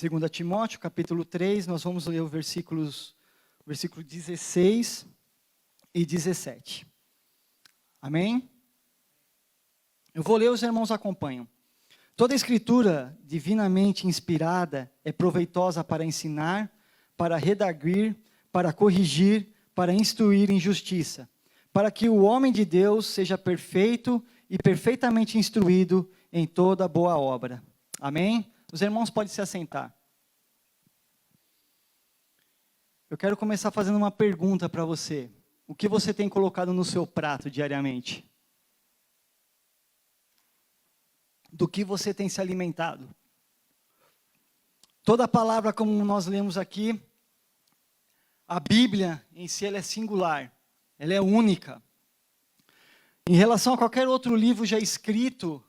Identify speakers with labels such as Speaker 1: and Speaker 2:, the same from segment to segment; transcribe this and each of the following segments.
Speaker 1: 2 Timóteo, capítulo 3, nós vamos ler o versículo 16 e 17. Amém? Eu vou ler, os irmãos acompanham. Toda escritura divinamente inspirada é proveitosa para ensinar, para redarguir, para corrigir, para instruir em justiça, para que o homem de Deus seja perfeito e perfeitamente instruído em toda boa obra. Amém? Os irmãos podem se assentar. Eu quero começar fazendo uma pergunta para você. O que você tem colocado no seu prato diariamente? Do que você tem se alimentado? Toda palavra, como nós lemos aqui, a Bíblia em si ela é singular, ela é única. Em relação a qualquer outro livro já escrito,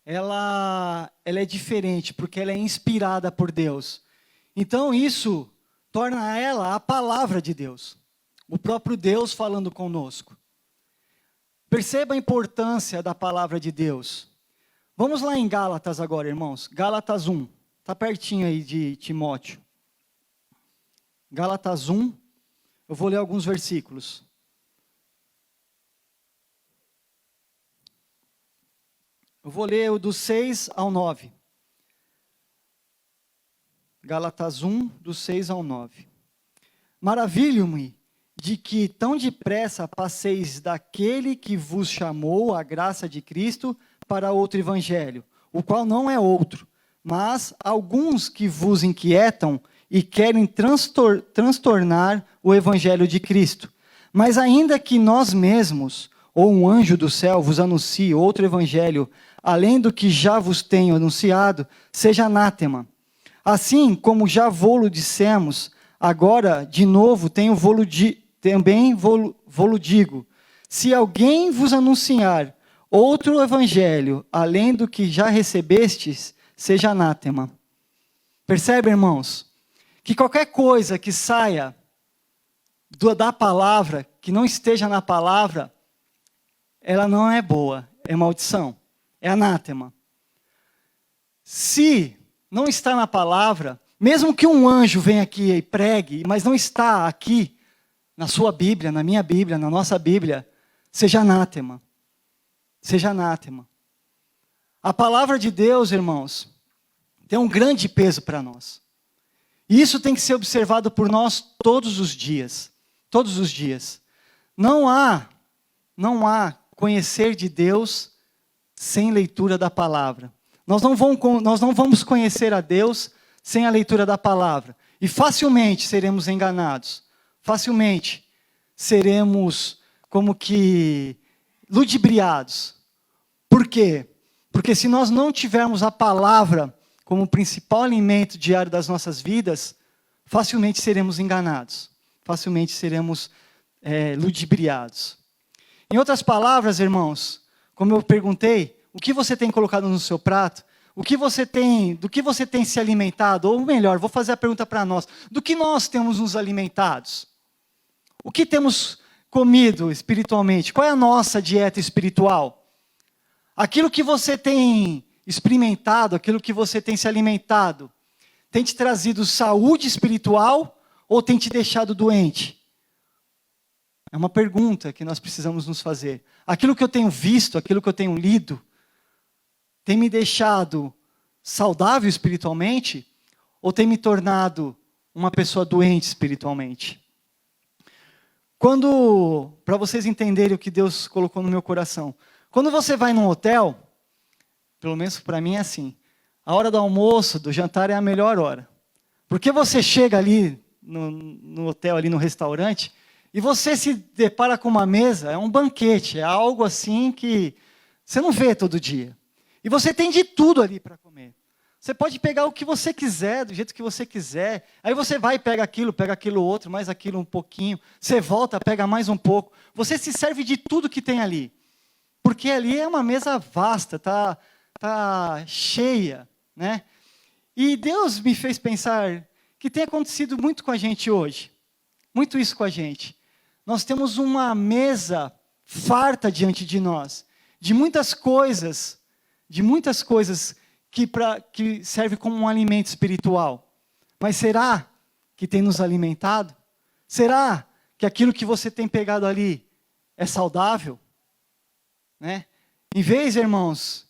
Speaker 1: ela é diferente, porque ela é inspirada por Deus. Então isso torna ela a palavra de Deus. O próprio Deus falando conosco. Perceba a importância da palavra de Deus. Vamos lá em Gálatas agora, irmãos. Gálatas 1. Está pertinho aí de Timóteo. Gálatas 1. Eu vou ler alguns versículos. Eu vou ler o do 6 ao 9. Gálatas 1, do 6 ao 9. Maravilho-me de que tão depressa passeis daquele que vos chamou à graça de Cristo para outro evangelho, o qual não é outro, mas alguns que vos inquietam e querem transtornar o evangelho de Cristo. Mas ainda que nós mesmos, ou um anjo do céu, vos anuncie outro evangelho, além do que já vos tenho anunciado, seja anátema. Assim como já vô-lo dissemos, agora, de novo, também vô-lo digo. Se alguém vos anunciar outro evangelho, além do que já recebestes, seja anátema. Percebe, irmãos? Que qualquer coisa que saia da palavra, que não esteja na palavra, ela não é boa, é maldição, é anátema. Se não está na palavra, mesmo que um anjo venha aqui e pregue, mas não está aqui, na sua Bíblia, na minha Bíblia, na nossa Bíblia, seja anátema. Seja anátema. A palavra de Deus, irmãos, tem um grande peso para nós. E isso tem que ser observado por nós todos os dias. Todos os dias. Não há conhecer de Deus sem leitura da palavra. Nós não vamos conhecer a Deus sem a leitura da palavra. E facilmente seremos enganados. Facilmente seremos como que ludibriados. Por quê? Porque se nós não tivermos a palavra como principal alimento diário das nossas vidas, facilmente seremos enganados. Facilmente seremos ludibriados. Em outras palavras, irmãos, como eu perguntei, o que você tem colocado no seu prato? Do que você tem se alimentado? Ou melhor, vou fazer a pergunta para nós. Do que nós temos nos alimentados? O que temos comido espiritualmente? Qual é a nossa dieta espiritual? Aquilo que você tem experimentado, aquilo que você tem se alimentado, tem te trazido saúde espiritual ou tem te deixado doente? É uma pergunta que nós precisamos nos fazer. Aquilo que eu tenho visto, aquilo que eu tenho lido, tem me deixado saudável espiritualmente ou tem me tornado uma pessoa doente espiritualmente? Para vocês entenderem o que Deus colocou no meu coração, quando você vai num hotel, pelo menos para mim é assim, a hora do almoço, do jantar é a melhor hora. Porque você chega ali no hotel, ali no restaurante, e você se depara com uma mesa, é um banquete, é algo assim que você não vê todo dia. E você tem de tudo ali para comer. Você pode pegar o que você quiser, do jeito que você quiser. Aí você vai e pega aquilo outro, mais aquilo um pouquinho. Você volta, pega mais um pouco. Você se serve de tudo que tem ali. Porque ali é uma mesa vasta, tá cheia, né? E Deus me fez pensar que tem acontecido muito com a gente hoje. Muito isso com a gente. Nós temos uma mesa farta diante de nós, de muitas coisas que serve como um alimento espiritual. Mas será que tem nos alimentado? Será que aquilo que você tem pegado ali é saudável? Né? Em vez, irmãos,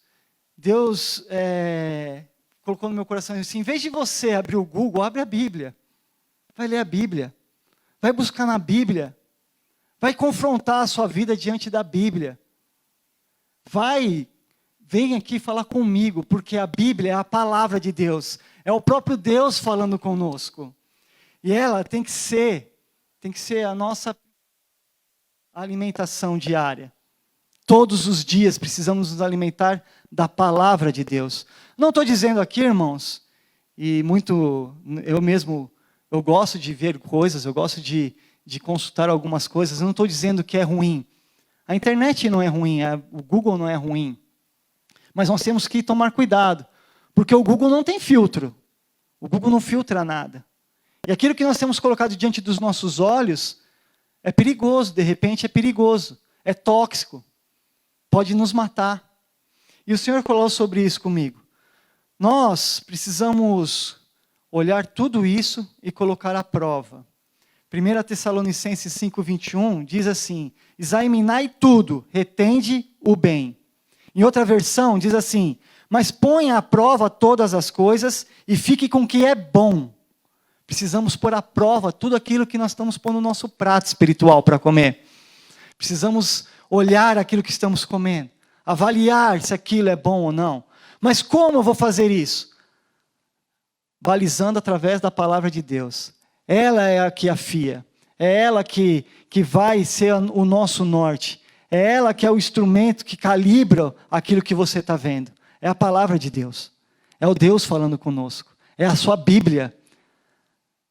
Speaker 1: Deus colocou no meu coração assim, em vez de você abrir o Google, abre a Bíblia. Vai ler a Bíblia. Vai buscar na Bíblia. Vai confrontar a sua vida diante da Bíblia. Vem aqui falar comigo, porque a Bíblia é a palavra de Deus. É o próprio Deus falando conosco. E ela tem que ser a nossa alimentação diária. Todos os dias precisamos nos alimentar da palavra de Deus. Não estou dizendo aqui, irmãos, eu gosto de ver coisas, eu gosto de consultar algumas coisas, eu não estou dizendo que é ruim. A internet não é ruim, o Google não é ruim. Mas nós temos que tomar cuidado, porque o Google não tem filtro. O Google não filtra nada. E aquilo que nós temos colocado diante dos nossos olhos é perigoso, de repente é perigoso, é tóxico, pode nos matar. E o Senhor falou sobre isso comigo. Nós precisamos olhar tudo isso e colocar à prova. 1 Tessalonicenses 5:21 diz assim, examinai tudo, retende o bem. Em outra versão diz assim, mas ponha à prova todas as coisas e fique com o que é bom. Precisamos pôr à prova tudo aquilo que nós estamos pondo no nosso prato espiritual para comer. Precisamos olhar aquilo que estamos comendo, avaliar se aquilo é bom ou não. Mas como eu vou fazer isso? Balizando através da palavra de Deus. Ela é a que afia. É ela que vai ser o nosso norte. É ela que é o instrumento que calibra aquilo que você está vendo. É a palavra de Deus. É o Deus falando conosco. É a sua Bíblia.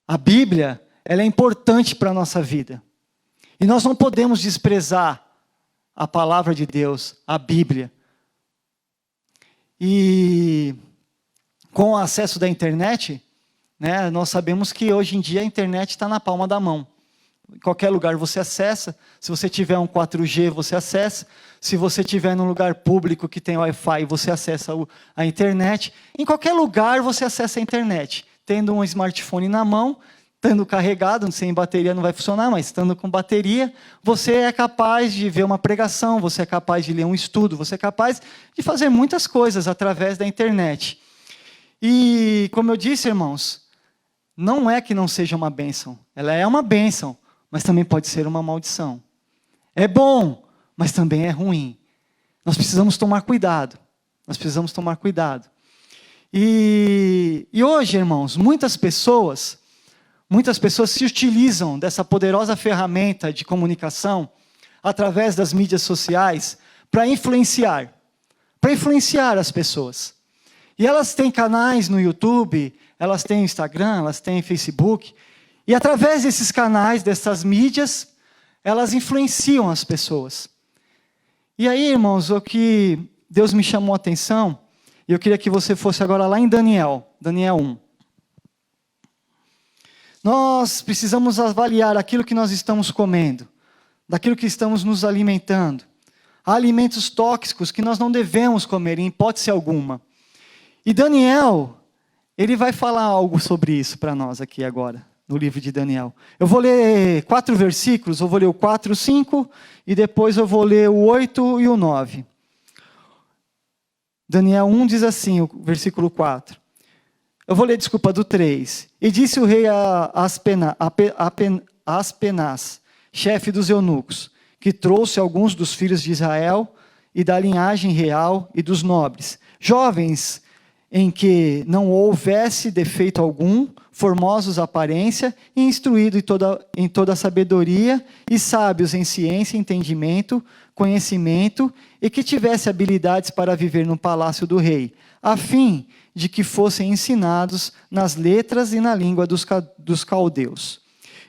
Speaker 1: A Bíblia, ela é importante para a nossa vida. E nós não podemos desprezar a palavra de Deus, a Bíblia. E com o acesso da internet, né, nós sabemos que hoje em dia a internet está na palma da mão. Em qualquer lugar você acessa. Se você tiver um 4G, você acessa. Se você estiver num lugar público que tem Wi-Fi, você acessa a internet. Em qualquer lugar você acessa a internet. Tendo um smartphone na mão, estando carregado, sem bateria não vai funcionar, mas estando com bateria, você é capaz de ver uma pregação, você é capaz de ler um estudo, você é capaz de fazer muitas coisas através da internet. E, como eu disse, irmãos, não é que não seja uma bênção. Ela é uma bênção, mas também pode ser uma maldição. É bom, mas também é ruim. Nós precisamos tomar cuidado. Nós precisamos tomar cuidado. E hoje, irmãos, muitas pessoas se utilizam dessa poderosa ferramenta de comunicação através das mídias sociais para influenciar as pessoas. E elas têm canais no YouTube, elas têm Instagram, elas têm Facebook, e através desses canais, dessas mídias, elas influenciam as pessoas. E aí, irmãos, o que Deus me chamou a atenção, e eu queria que você fosse agora lá em Daniel 1. Nós precisamos avaliar aquilo que nós estamos comendo, daquilo que estamos nos alimentando. Há alimentos tóxicos que nós não devemos comer, em hipótese alguma. E Daniel, ele vai falar algo sobre isso para nós aqui agora, no livro de Daniel. Eu vou ler 4 versículos, eu vou ler o 4, o 5, e depois eu vou ler o 8 e o 9. Daniel 1 diz assim, o versículo 4. Eu vou ler, do 3. E disse o rei a Aspenaz, chefe dos eunucos, que trouxe alguns dos filhos de Israel e da linhagem real e dos nobres, jovens em que não houvesse defeito algum, formosos à aparência e instruídos em toda sabedoria e sábios em ciência, entendimento, conhecimento e que tivesse habilidades para viver no palácio do rei, a fim de que fossem ensinados nas letras e na língua dos caldeus.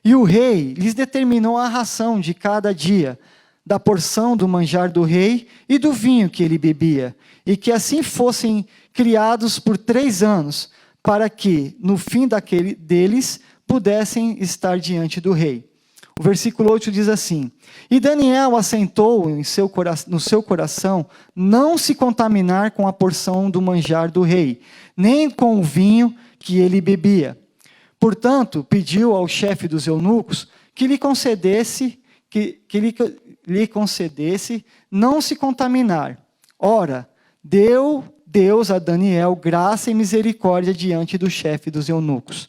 Speaker 1: E o rei lhes determinou a ração de cada dia, da porção do manjar do rei e do vinho que ele bebia, e que assim fossem criados por 3 anos, para que, no fim deles, pudessem estar diante do rei. O versículo 8 diz assim: E Daniel assentou no seu coração não se contaminar com a porção do manjar do rei, nem com o vinho que ele bebia. Portanto, pediu ao chefe dos eunucos que lhe concedesse não se contaminar. Ora, deu Deus a Daniel graça e misericórdia diante do chefe dos eunucos.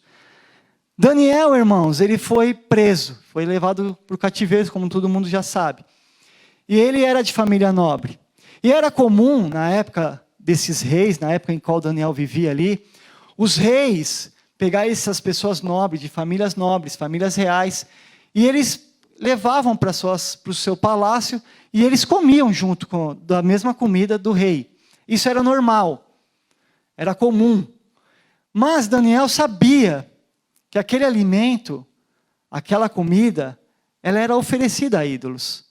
Speaker 1: Daniel, irmãos, ele foi preso, foi levado para o cativeiro, como todo mundo já sabe. E ele era de família nobre. E era comum, na época desses reis, na época em qual Daniel vivia ali, os reis pegar essas pessoas nobres, de famílias nobres, famílias reais, e eles levavam para o seu palácio e eles comiam junto da mesma comida do rei. Isso era normal, era comum. Mas Daniel sabia que aquele alimento, aquela comida, ela era oferecida a ídolos.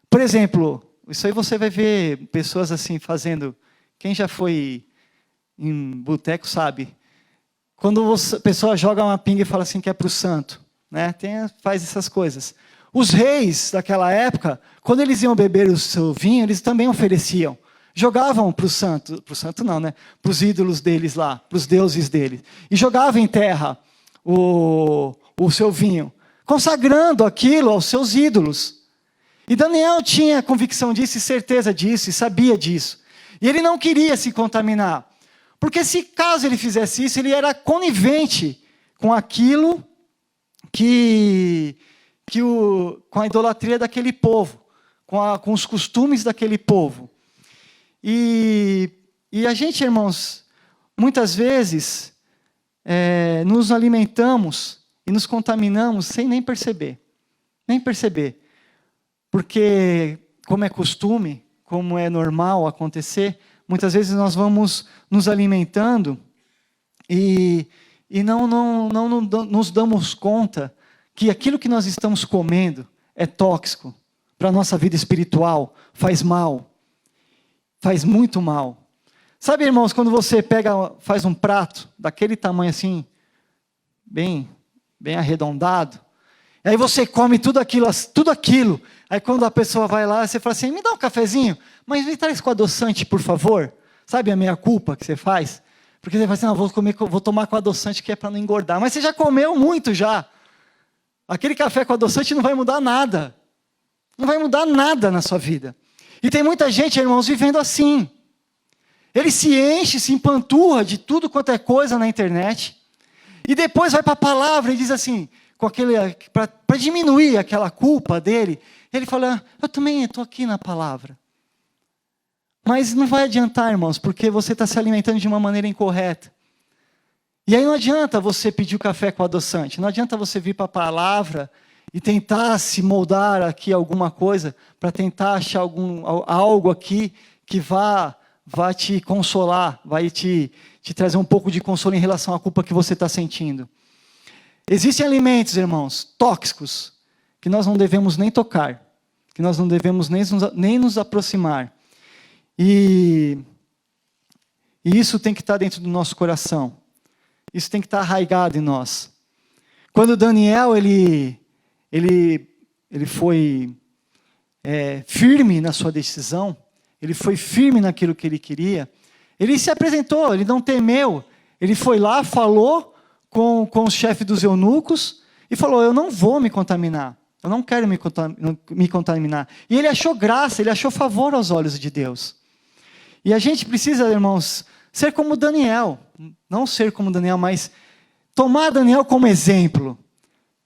Speaker 1: Por exemplo, isso aí você vai ver pessoas assim fazendo. Quem já foi em boteco sabe. Quando a pessoa joga uma pinga e fala assim que é para o santo, né? Faz essas coisas. Os reis daquela época, quando eles iam beber o seu vinho, eles também ofereciam. Jogavam para o santo não, né? Para os ídolos deles lá, para os deuses deles. E jogavam em terra o seu vinho, consagrando aquilo aos seus ídolos. E Daniel tinha convicção disso, e certeza disso, e sabia disso. E ele não queria se contaminar. Porque se caso ele fizesse isso, ele era conivente com aquilo com a idolatria daquele povo, com os costumes daquele povo. E a gente, irmãos, muitas vezes nos alimentamos e nos contaminamos sem nem perceber. Nem perceber. Porque, como é costume, como é normal acontecer, muitas vezes nós vamos nos alimentando e não nos damos conta que aquilo que nós estamos comendo é tóxico para a nossa vida espiritual, faz mal, faz muito mal. Sabe, irmãos, quando você faz um prato daquele tamanho assim, bem arredondado, e aí você come tudo aquilo, aí quando a pessoa vai lá, você fala assim, me dá um cafezinho, mas me traz com adoçante, por favor. Sabe a meia-culpa que você faz? Porque você fala assim, não, vou tomar com adoçante que é para não engordar. Mas você já comeu muito já. Aquele café com adoçante não vai mudar nada. Não vai mudar nada na sua vida. E tem muita gente, irmãos, vivendo assim. Ele se enche, se empanturra de tudo quanto é coisa na internet. E depois vai para a palavra e diz assim, para diminuir aquela culpa dele, ele fala, eu também estou aqui na palavra. Mas não vai adiantar, irmãos, porque você está se alimentando de uma maneira incorreta. E aí não adianta você pedir o café com adoçante, não adianta você vir para a palavra e tentar se moldar aqui alguma coisa, para tentar achar algo aqui que vá te consolar, vai te trazer um pouco de consolo em relação à culpa que você está sentindo. Existem alimentos, irmãos, tóxicos, que nós não devemos nem tocar, que nós não devemos nem nos aproximar. E isso tem que estar dentro do nosso coração. Isso tem que estar arraigado em nós. Quando Daniel ele foi firme na sua decisão, ele foi firme naquilo que ele queria, ele se apresentou, ele não temeu, ele foi lá, falou com o chefe dos eunucos e falou, eu não vou me contaminar, eu não quero me contaminar. E ele achou graça, ele achou favor aos olhos de Deus. E a gente precisa, irmãos, ser como Daniel, não ser como Daniel, mas tomar Daniel como exemplo.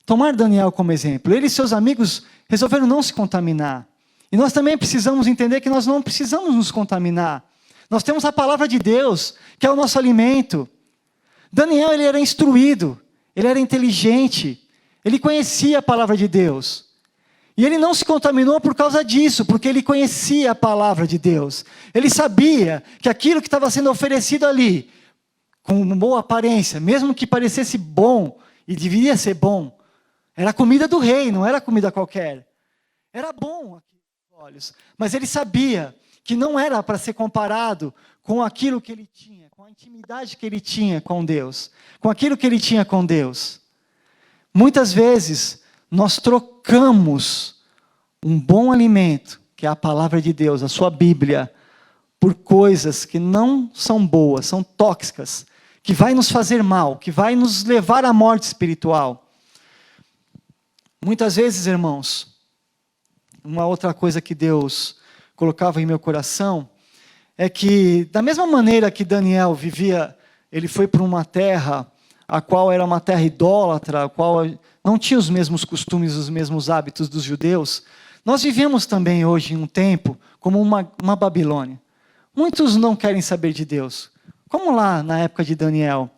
Speaker 1: Tomar Daniel como exemplo. Ele e seus amigos resolveram não se contaminar. E nós também precisamos entender que nós não precisamos nos contaminar. Nós temos a palavra de Deus, que é o nosso alimento. Daniel, ele era instruído, ele era inteligente, ele conhecia a palavra de Deus. E ele não se contaminou por causa disso, porque ele conhecia a palavra de Deus. Ele sabia que aquilo que estava sendo oferecido ali, com uma boa aparência, mesmo que parecesse bom, e deveria ser bom, era a comida do rei, não era comida qualquer. Era bom aqui aos olhos, mas ele sabia que não era para ser comparado com aquilo que ele tinha, com a intimidade que ele tinha com Deus, com aquilo que ele tinha com Deus. Muitas vezes nós trocamos um bom alimento, que é a palavra de Deus, a sua Bíblia, por coisas que não são boas, são tóxicas, que vai nos fazer mal, que vai nos levar à morte espiritual. Muitas vezes, irmãos, uma outra coisa que Deus colocava em meu coração, é que da mesma maneira que Daniel vivia, ele foi para uma terra, a qual era uma terra idólatra, a qual não tinha os mesmos costumes, os mesmos hábitos dos judeus. Nós vivemos também hoje em um tempo como uma Babilônia. Muitos não querem saber de Deus, como lá na época de Daniel.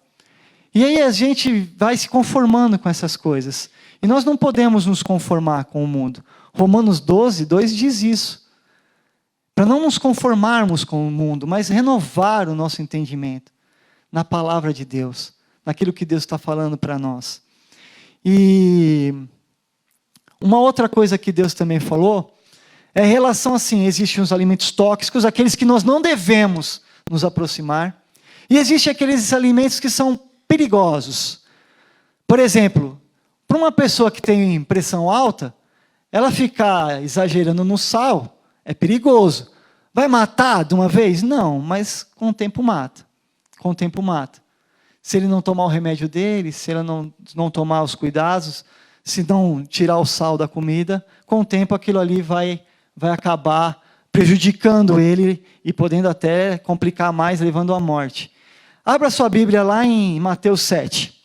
Speaker 1: E aí a gente vai se conformando com essas coisas. E nós não podemos nos conformar com o mundo. Romanos 12, 2 diz isso. Para não nos conformarmos com o mundo, mas renovar o nosso entendimento na palavra de Deus, naquilo que Deus está falando para nós. E uma outra coisa que Deus também falou, é em relação assim, existem os alimentos tóxicos, aqueles que nós não devemos nos aproximar, e existem aqueles alimentos que são perigosos. Por exemplo, para uma pessoa que tem pressão alta, ela ficar exagerando no sal é perigoso. Vai matar de uma vez? Não, mas com o tempo mata. Com o tempo mata. Se ele não tomar o remédio dele, se ele não tomar os cuidados, se não tirar o sal da comida, com o tempo aquilo ali vai acabar prejudicando ele e podendo até complicar mais, levando à morte. Abra sua Bíblia lá em Mateus 7.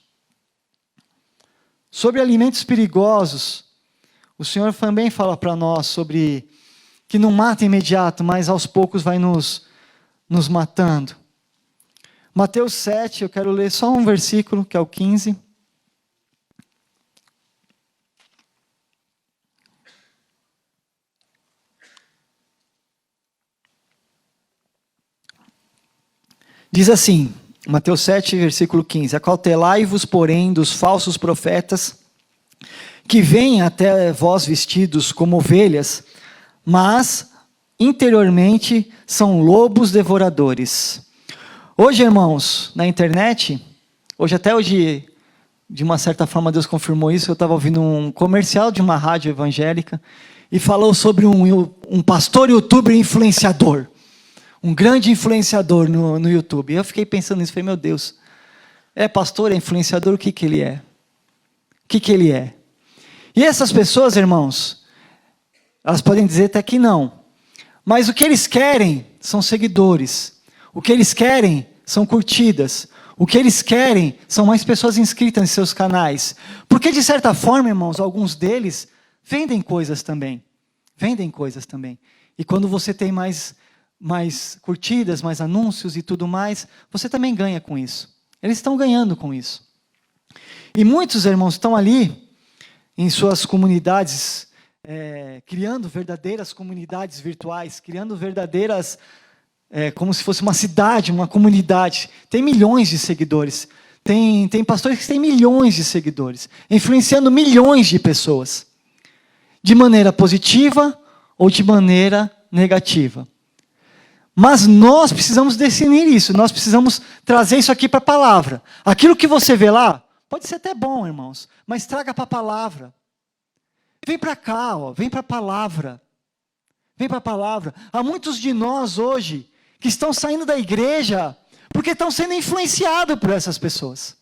Speaker 1: Sobre alimentos perigosos, o Senhor também fala para nós sobre que não mata imediato, mas aos poucos vai nos matando. Mateus 7, eu quero ler só um versículo, que é o 15. Diz assim, Mateus 7, versículo 15: Acautelai-vos, porém, dos falsos profetas, que vêm até vós vestidos como ovelhas, mas interiormente são lobos devoradores. Hoje, irmãos, na internet, hoje, de uma certa forma, Deus confirmou isso. Eu estava ouvindo um comercial de uma rádio evangélica e falou sobre um pastor youtuber influenciador. Um grande influenciador no YouTube. Eu fiquei pensando nisso, falei, meu Deus, é pastor, é influenciador, o que ele é? O que ele é? E essas pessoas, irmãos, elas podem dizer até que não, mas o que eles querem são seguidores, o que eles querem são curtidas, o que eles querem são mais pessoas inscritas em seus canais, porque de certa forma, irmãos, alguns deles vendem coisas também, e quando você tem mais curtidas, mais anúncios e tudo mais, você também ganha com isso. Eles estão ganhando com isso. E muitos irmãos estão ali, em suas comunidades, criando verdadeiras comunidades virtuais, criando verdadeiras, como se fosse uma cidade, uma comunidade. Tem milhões de seguidores. Tem pastores que têm milhões de seguidores, influenciando milhões de pessoas, de maneira positiva ou de maneira negativa. Mas nós precisamos definir isso, nós precisamos trazer isso aqui para a palavra. Aquilo que você vê lá, pode ser até bom, irmãos, mas traga para a palavra. Vem para cá, vem para a palavra. Vem para a palavra. Há muitos de nós hoje que estão saindo da igreja porque estão sendo influenciados por essas pessoas.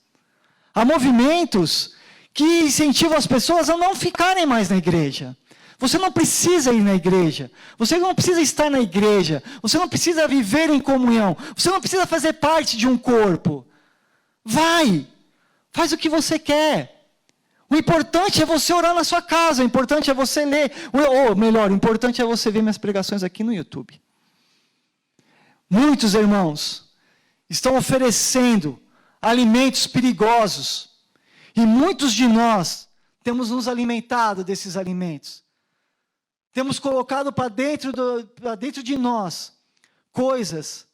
Speaker 1: Há movimentos que incentivam as pessoas a não ficarem mais na igreja. Você não precisa ir na igreja, você não precisa estar na igreja, você não precisa viver em comunhão, você não precisa fazer parte de um corpo. Faz o que você quer. O importante é você orar na sua casa, o importante é você ler, ou melhor, o importante é você ver minhas pregações aqui no YouTube. Muitos irmãos estão oferecendo alimentos perigosos, e muitos de nós temos nos alimentado desses alimentos. Temos colocado para dentro de nós coisas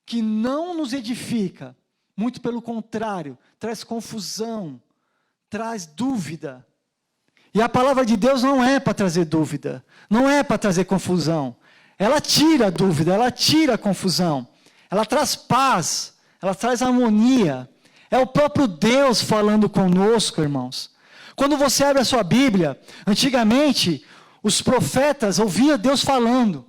Speaker 1: que não nos edifica, muito pelo contrário, traz confusão, traz dúvida. E a palavra de Deus não é para trazer dúvida, não é para trazer confusão. Ela tira a dúvida, ela tira a confusão, ela traz paz, ela traz harmonia. É o próprio Deus falando conosco, irmãos. Quando você abre a sua Bíblia, antigamente, os profetas ouviam Deus falando.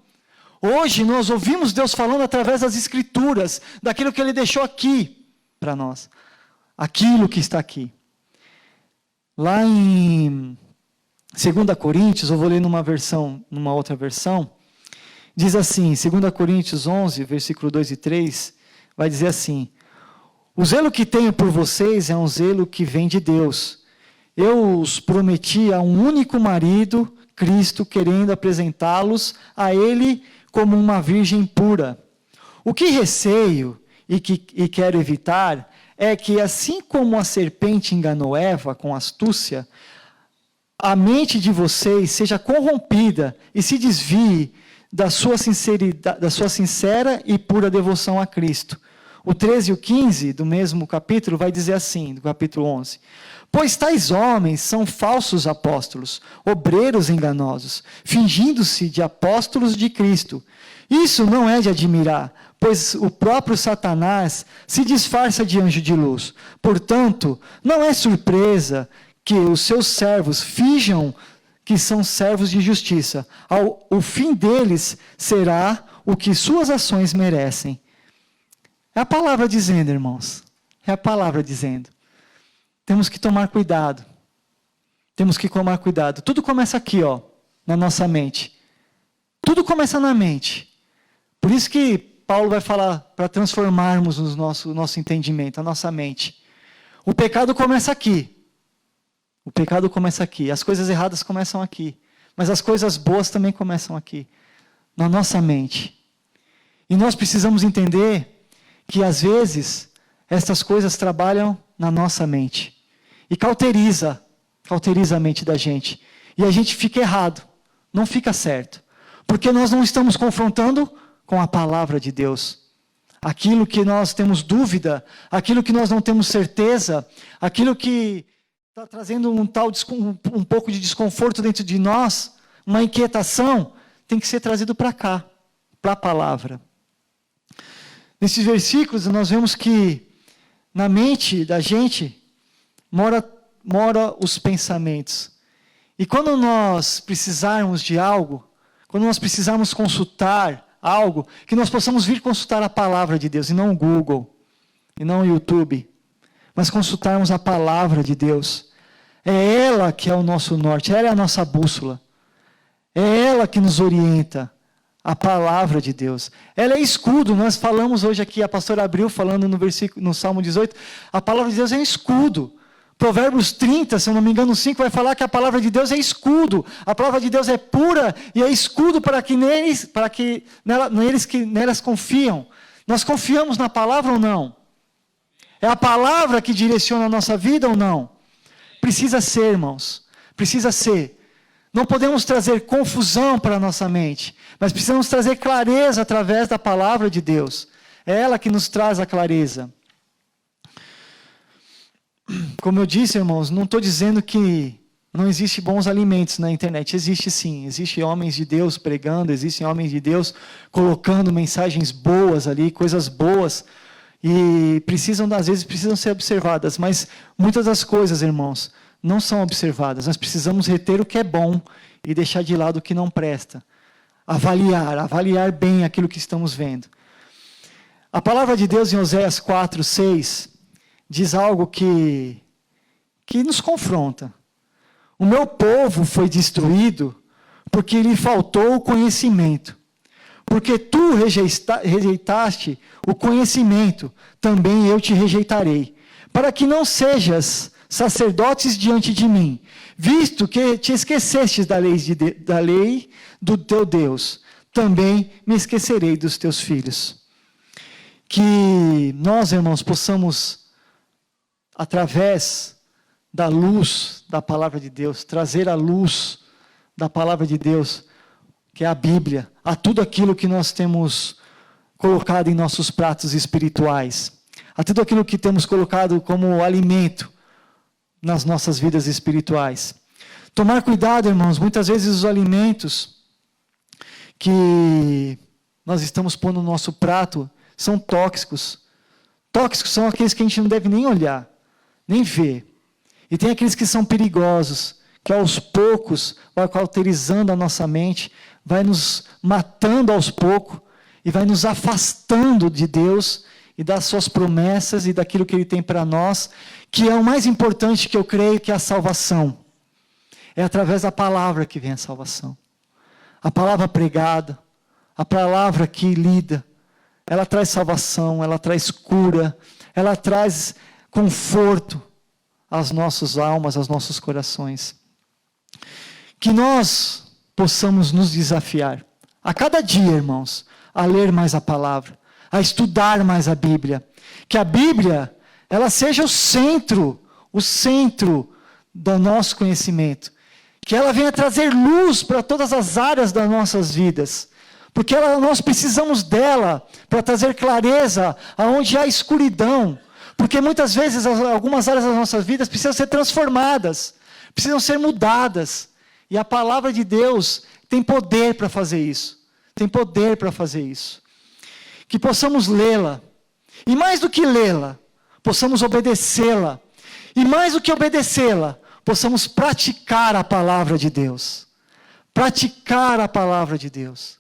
Speaker 1: Hoje, nós ouvimos Deus falando através das Escrituras, daquilo que Ele deixou aqui para nós. Aquilo que está aqui. Lá em 2 Coríntios, eu vou ler numa outra versão, diz assim, 2 Coríntios 11, versículo 2 e 3, vai dizer assim: o zelo que tenho por vocês é um zelo que vem de Deus. Eu os prometi a um único marido, Cristo, querendo apresentá-los a Ele como uma virgem pura. O que receio e quero evitar é que, assim como a serpente enganou Eva com astúcia, a mente de vocês seja corrompida e se desvie da sua sincera e pura devoção a Cristo. O 13 e o 15 do mesmo capítulo vai dizer assim, do capítulo 11. Pois tais homens são falsos apóstolos, obreiros enganosos, fingindo-se de apóstolos de Cristo. Isso não é de admirar, pois o próprio Satanás se disfarça de anjo de luz. Portanto, não é surpresa que os seus servos finjam que são servos de justiça. O fim deles será o que suas ações merecem. É a palavra dizendo, irmãos. É a palavra dizendo. Temos que tomar cuidado. Temos que tomar cuidado. Tudo começa aqui, na nossa mente. Tudo começa na mente. Por isso que Paulo vai falar para transformarmos o nosso entendimento, a nossa mente. O pecado começa aqui. O pecado começa aqui. As coisas erradas começam aqui. Mas as coisas boas também começam aqui. Na nossa mente. E nós precisamos entender que às vezes estas coisas trabalham na nossa mente e cauteriza a mente da gente, e a gente fica errado, não fica certo, porque nós não estamos confrontando com a palavra de Deus, aquilo que nós temos dúvida, aquilo que nós não temos certeza, aquilo que está trazendo um pouco de desconforto dentro de nós, uma inquietação, tem que ser trazido para cá, para a palavra. Nesses versículos nós vemos que na mente da gente mora os pensamentos. E quando nós precisarmos de algo, quando nós precisarmos consultar algo, que nós possamos vir consultar a palavra de Deus, e não o Google, e não o YouTube, mas consultarmos a palavra de Deus. É ela que é o nosso norte, ela é a nossa bússola. É ela que nos orienta. A palavra de Deus. Ela é escudo. Nós falamos hoje aqui, a pastora Abril falando no Salmo 18, a palavra de Deus é um escudo. Provérbios 30, se eu não me engano, 5, vai falar que a palavra de Deus é escudo. A palavra de Deus é pura e é escudo para que neles que nelas confiam. Nós confiamos na palavra ou não? É a palavra que direciona a nossa vida ou não? Precisa ser, irmãos. Precisa ser. Não podemos trazer confusão para a nossa mente, mas precisamos trazer clareza através da palavra de Deus. É ela que nos traz a clareza. Como eu disse, irmãos, não estou dizendo que não existe bons alimentos na internet. Existe sim, existem homens de Deus pregando, existem homens de Deus colocando mensagens boas ali, coisas boas, e às vezes precisam ser observadas, mas muitas das coisas, irmãos, não são observadas. Nós precisamos reter o que é bom e deixar de lado o que não presta. Avaliar bem aquilo que estamos vendo. A palavra de Deus em Oséias 4, 6, diz algo que nos confronta. O meu povo foi destruído porque lhe faltou o conhecimento. Porque tu rejeitaste o conhecimento, também eu te rejeitarei. Para que não sejas sacerdotes diante de mim, visto que te esquecestes da lei do teu Deus, também me esquecerei dos teus filhos. Que nós, irmãos, possamos, através da luz da palavra de Deus, trazer a luz da palavra de Deus, que é a Bíblia, a tudo aquilo que nós temos colocado em nossos pratos espirituais, a tudo aquilo que temos colocado como alimento nas nossas vidas espirituais. Tomar cuidado, irmãos, muitas vezes os alimentos que nós estamos pondo no nosso prato são tóxicos. Tóxicos são aqueles que a gente não deve nem olhar, nem ver. E tem aqueles que são perigosos, que aos poucos vai cauterizando a nossa mente, vai nos matando aos poucos e vai nos afastando de Deus e das suas promessas e daquilo que Ele tem para nós, que é o mais importante que eu creio, que é a salvação. É através da palavra que vem a salvação. A palavra pregada, a palavra que lida, ela traz salvação, ela traz cura, ela traz conforto às nossas almas, aos nossos corações. Que nós possamos nos desafiar, a cada dia, irmãos, a ler mais a palavra, a estudar mais a Bíblia. Que a Bíblia, ela seja o centro do nosso conhecimento. Que ela venha trazer luz para todas as áreas das nossas vidas. Porque nós precisamos dela para trazer clareza aonde há escuridão. Porque muitas vezes algumas áreas das nossas vidas precisam ser transformadas, precisam ser mudadas. E a palavra de Deus tem poder para fazer isso. Tem poder para fazer isso. Que possamos lê-la. E mais do que lê-la, possamos obedecê-la. E mais do que obedecê-la, possamos praticar a palavra de Deus. Praticar a palavra de Deus.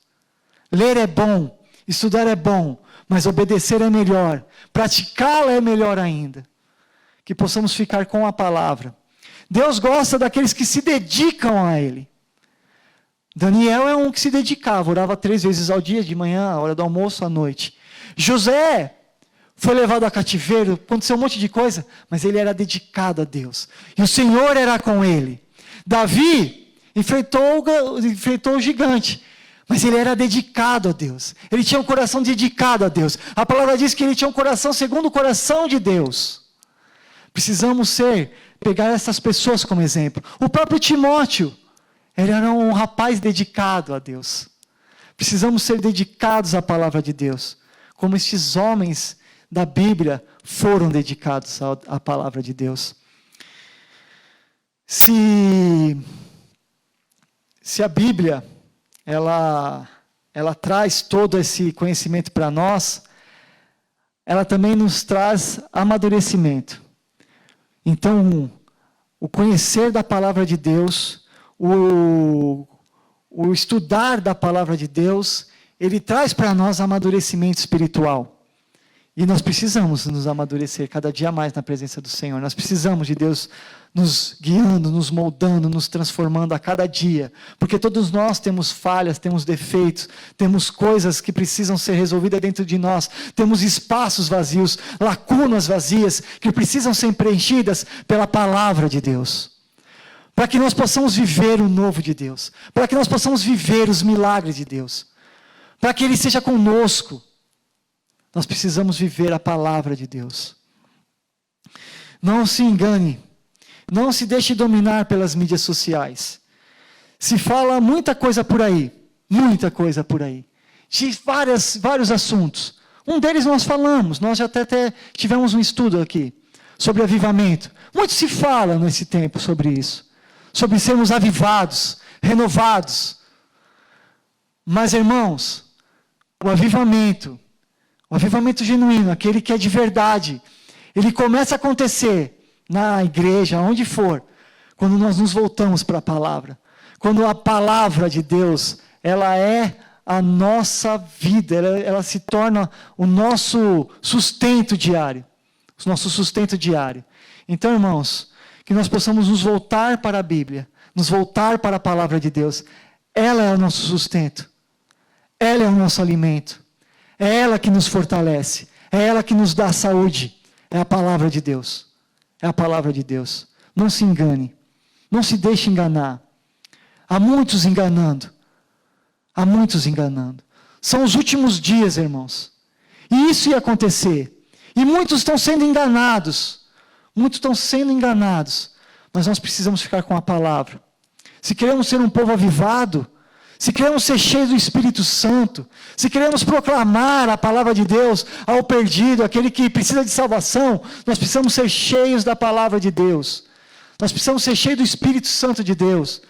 Speaker 1: Ler é bom, estudar é bom, mas obedecer é melhor. Praticá-la é melhor ainda. Que possamos ficar com a palavra. Deus gosta daqueles que se dedicam a Ele. Daniel é um que se dedicava, orava 3 vezes ao dia, de manhã, à hora do almoço, à noite. José foi levado a cativeiro, aconteceu um monte de coisa, mas ele era dedicado a Deus. E o Senhor era com ele. Davi enfrentou o gigante, mas ele era dedicado a Deus. Ele tinha um coração dedicado a Deus. A palavra diz que ele tinha um coração segundo o coração de Deus. Precisamos pegar essas pessoas como exemplo. O próprio Timóteo, ele era um rapaz dedicado a Deus. Precisamos ser dedicados à palavra de Deus, como estes homens da Bíblia foram dedicados à palavra de Deus. Se a Bíblia, ela traz todo esse conhecimento para nós, ela também nos traz amadurecimento. Então, o conhecer da palavra de Deus, o estudar da palavra de Deus, ele traz para nós amadurecimento espiritual. E nós precisamos nos amadurecer cada dia mais na presença do Senhor. Nós precisamos de Deus nos guiando, nos moldando, nos transformando a cada dia. Porque todos nós temos falhas, temos defeitos, temos coisas que precisam ser resolvidas dentro de nós. Temos espaços vazios, lacunas vazias, que precisam ser preenchidas pela palavra de Deus. Para que nós possamos viver o novo de Deus. Para que nós possamos viver os milagres de Deus. Para que Ele seja conosco. Nós precisamos viver a palavra de Deus. Não se engane. Não se deixe dominar pelas mídias sociais. Se fala muita coisa por aí. Muita coisa por aí. De vários assuntos. Um deles nós falamos. Nós já até tivemos um estudo aqui. Sobre avivamento. Muito se fala nesse tempo sobre isso. Sobre sermos avivados. Renovados. Mas, irmãos, o avivamento genuíno, aquele que é de verdade, ele começa a acontecer na igreja, onde for, quando nós nos voltamos para a palavra. Quando a palavra de Deus, ela é a nossa vida, ela se torna o nosso sustento diário. O nosso sustento diário. Então, irmãos, que nós possamos nos voltar para a Bíblia, nos voltar para a palavra de Deus. Ela é o nosso sustento. Ela é o nosso alimento. É ela que nos fortalece. É ela que nos dá saúde. É a palavra de Deus. É a palavra de Deus. Não se engane. Não se deixe enganar. Há muitos enganando. Há muitos enganando. São os últimos dias, irmãos. E isso ia acontecer. E muitos estão sendo enganados. Muitos estão sendo enganados. Mas nós precisamos ficar com a palavra. Se queremos ser um povo avivado, se queremos ser cheios do Espírito Santo, se queremos proclamar a palavra de Deus ao perdido, aquele que precisa de salvação, nós precisamos ser cheios da palavra de Deus. Nós precisamos ser cheios do Espírito Santo de Deus.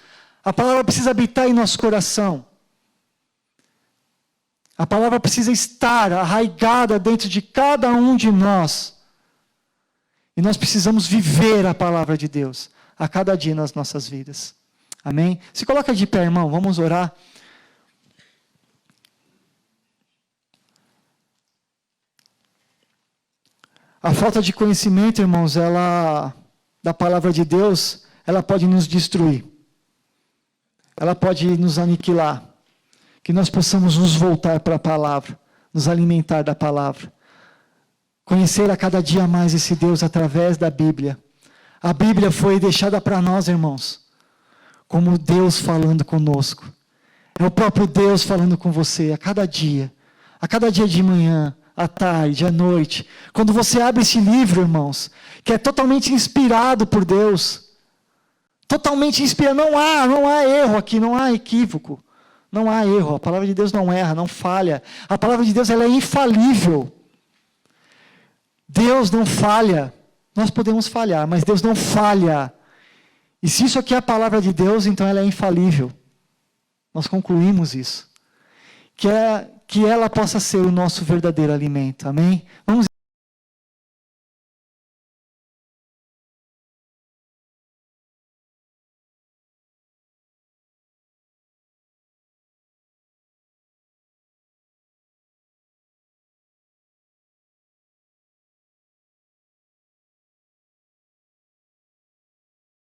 Speaker 1: A palavra precisa habitar em nosso coração. A palavra precisa estar arraigada dentro de cada um de nós. E nós precisamos viver a palavra de Deus a cada dia nas nossas vidas. Amém? Se coloca de pé, irmão, vamos orar. A falta de conhecimento, irmãos, da palavra de Deus, ela pode nos destruir. Ela pode nos aniquilar. Que nós possamos nos voltar para a palavra, nos alimentar da palavra. Conhecer a cada dia mais esse Deus através da Bíblia. A Bíblia foi deixada para nós, irmãos, como Deus falando conosco. É o próprio Deus falando com você a cada dia de manhã, à tarde, à noite. Quando você abre esse livro, irmãos, que é totalmente inspirado por Deus, totalmente inspirado, não há erro aqui, não há equívoco, não há erro, a palavra de Deus não erra, não falha, a palavra de Deus ela é infalível. Deus não falha, nós podemos falhar, mas Deus não falha. E se isso aqui é a palavra de Deus, então ela é infalível. Nós concluímos isso. Que ela possa ser o nosso verdadeiro alimento. Amém? Vamos